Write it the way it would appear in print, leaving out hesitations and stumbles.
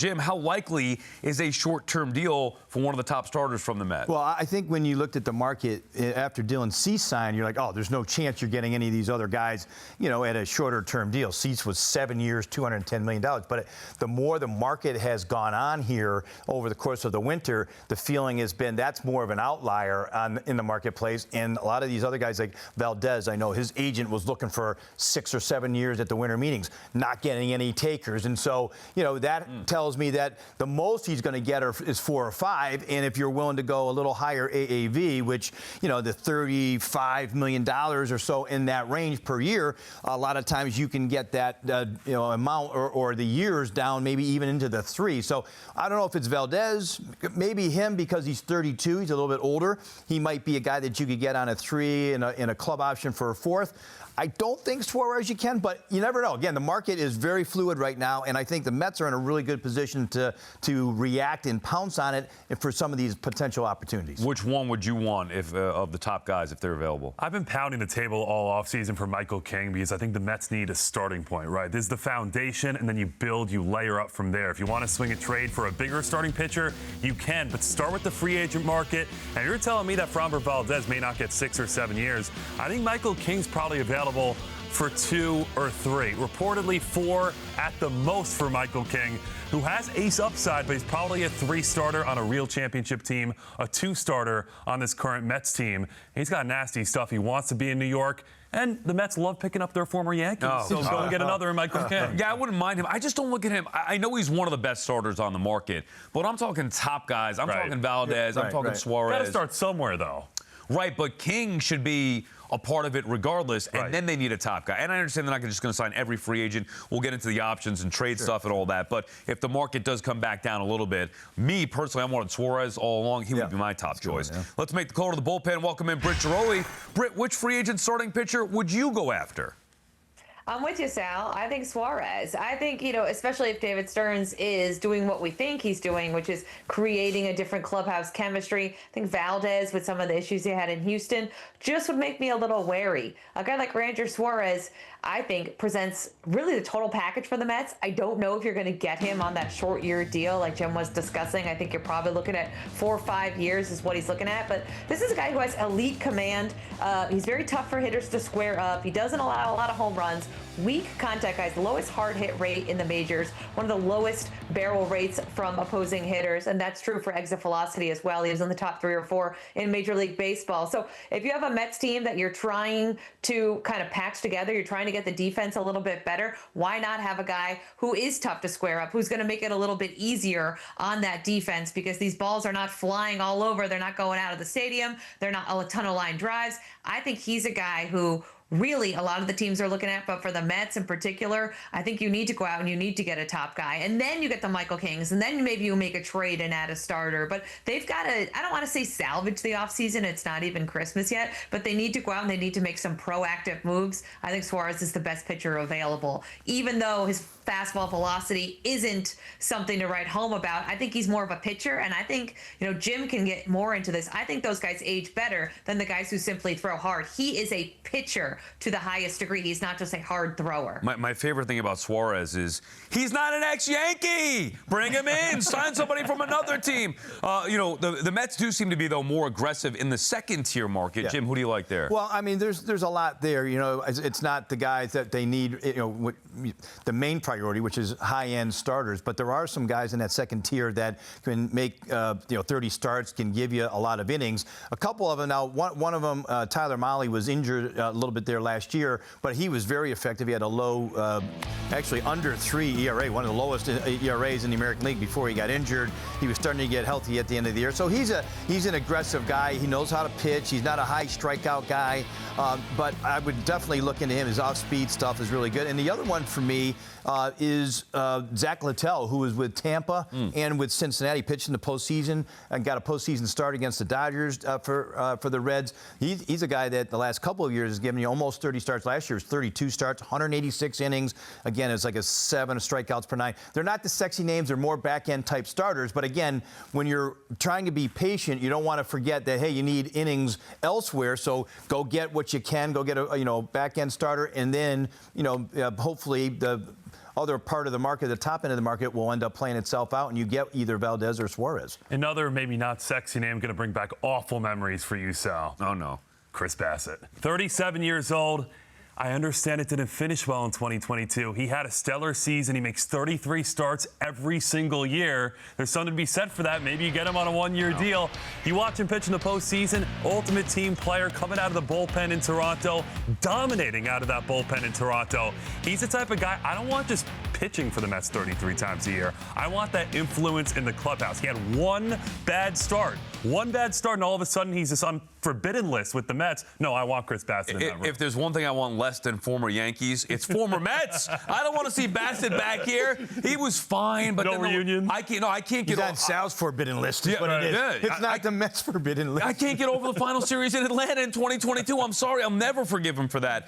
Jim, how likely is a short-term deal for one of the top starters from the Mets? Well, I think when you looked at the market after Dylan Cease signed, you're like, oh, there's no chance you're getting any of these other guys, at a shorter-term deal. Cease was 7 years, $210 million. But the more the market has gone on here over the course of the winter, the feeling has been that's more of an outlier in the marketplace. And a lot of these other guys, like Valdez, I know his agent was looking for 6 or 7 years at the winter meetings, not getting any takers. And so, that tells me that the most he's going to get is 4 or 5, and if you're willing to go a little higher AAV, which the $35 million or so in that range per year, a lot of times you can get that amount or the years down, maybe even into the 3. So I don't know if it's Valdez, maybe him because he's 32, he's a little bit older. He might be a guy that you could get on a 3 in a club option for a 4th. I don't think Suarez you can, but you never know. Again, the market is very fluid right now, and I think the Mets are in a really good position to react and pounce on it for some of these potential opportunities. Which one would you want if of the top guys if they're available? I've been pounding the table all offseason for Michael King because I think the Mets need a starting point, right? This is the foundation, and then you build, you layer up from there. If you want to swing a trade for a bigger starting pitcher, you can, but start with the free agent market. And you're telling me that Framber Valdez may not get 6 or 7 years. I think Michael King's probably available for 2 or 3, reportedly 4 at the most for Michael King, who has ace upside, but he's probably a 3 starter on a real championship team, a 2 starter on this current Mets team. He's got nasty stuff. He wants to be in New York, and the Mets love picking up their former Yankees. So go and get another Michael King. Yeah, I wouldn't mind him. I just don't look at him. I know he's one of the best starters on the market, but I'm talking top guys. I'm talking Valdez. I'm talking Suarez. Got to start somewhere, though. Right, but King should be a part of it regardless, and then they need a top guy. And I understand they're not just going to sign every free agent. We'll get into the options and trade stuff and all that. But if the market does come back down a little bit, me personally, I wanted Suarez all along. He would be my top choice. Let's make the call to the bullpen. Welcome in Britt Ghiroli. Britt, which free agent starting pitcher would you go after? I'm with you, Sal. I think Suarez. I think, especially if David Stearns is doing what we think he's doing, which is creating a different clubhouse chemistry. I think Valdez, with some of the issues he had in Houston, just would make me a little wary. A guy like Ranger Suarez, I think, presents really the total package for the Mets. I don't know if you're going to get him on that short year deal like Jim was discussing. I think you're probably looking at 4 or 5 years is what he's looking at. But this is a guy who has elite command. He's very tough for hitters to square up. He doesn't allow a lot of home runs. Weak contact guys, lowest hard hit rate in the majors, one of the lowest barrel rates from opposing hitters, and that's true for exit velocity as well. He was in the top 3 or 4 in Major League Baseball. So if you have a Mets team that you're trying to kind of patch together, you're trying to get the defense a little bit better, why not have a guy who is tough to square up, who's going to make it a little bit easier on that defense, because these balls are not flying all over. They're not going out of the stadium. They're not a ton of line drives. I think he's a guy who really a lot of the teams are looking at, but for the Mets in particular, I think you need to go out and you need to get a top guy. And then you get the Michael Kings, and then maybe you make a trade and add a starter. But they've got to, I don't want to say salvage the offseason. It's not even Christmas yet, but they need to go out and they need to make some proactive moves. I think Suarez is the best pitcher available, even though his fastball velocity isn't something to write home about. I think he's more of a pitcher, and I think, Jim can get more into this. I think those guys age better than the guys who simply throw hard. He is a pitcher to the highest degree. He's not just a hard thrower. My favorite thing about Suarez is he's not an ex-Yankee. Bring him in. Sign somebody from another team. The Mets do seem to be, though, more aggressive in the second-tier market. Jim, who do you like there? Well, I mean, there's a lot there. It's not the guys that they need, the main priority, which is high-end starters. But there are some guys in that second tier that can make, 30 starts, can give you a lot of innings. A couple of them now, one of them, Tyler Mahle, was injured a little bit there last year, but he was very effective. He had a low, actually under 3 ERA, one of the lowest ERAs in the American League before he got injured. He was starting to get healthy at the end of the year. So he's an aggressive guy. He knows how to pitch. He's not a high strikeout guy, but I would definitely look into him. His off-speed stuff is really good. And the other one for me is Zach Littell, who was with Tampa and with Cincinnati, pitched in the postseason and got a postseason start against the Dodgers for the Reds. He's a guy that the last couple of years has given you almost 30 starts. Last year was 32 starts, 186 innings. Again, it's like a 7 strikeouts per 9. They're not the sexy names. They're more back-end type starters. But again, when you're trying to be patient, you don't want to forget that, hey, you need innings elsewhere. So go get what you can. Go get a back-end starter, and then hopefully other part of the market, the top end of the market, will end up playing itself out, and you get either Valdez or Suarez. Another maybe not sexy name going to bring back awful memories for you, Sal. Oh, no. Chris Bassitt. 37 years old. I understand it didn't finish well in 2022. He had a stellar season. He makes 33 starts every single year. There's something to be said for that. Maybe you get him on a one-year deal. You watch him pitch in the postseason, ultimate team player coming out of the bullpen in Toronto, dominating out of that bullpen in Toronto. He's the type of guy, I don't want just pitching for the Mets 33 times a year. I want that influence in the clubhouse. He had one bad start, and all of a sudden he's just on forbidden list with the Mets. No, I want Chris Bassitt in that room. If there's one thing I want less than former Yankees, it's former Mets. I don't want to see Bassitt back here. He was fine, but no reunion. I can't get He's on off. Sal's forbidden list. Is what it is. Yeah. It's not the Mets forbidden list. I can't get over the final series in Atlanta in 2022. I'm sorry. I'll never forgive him for that.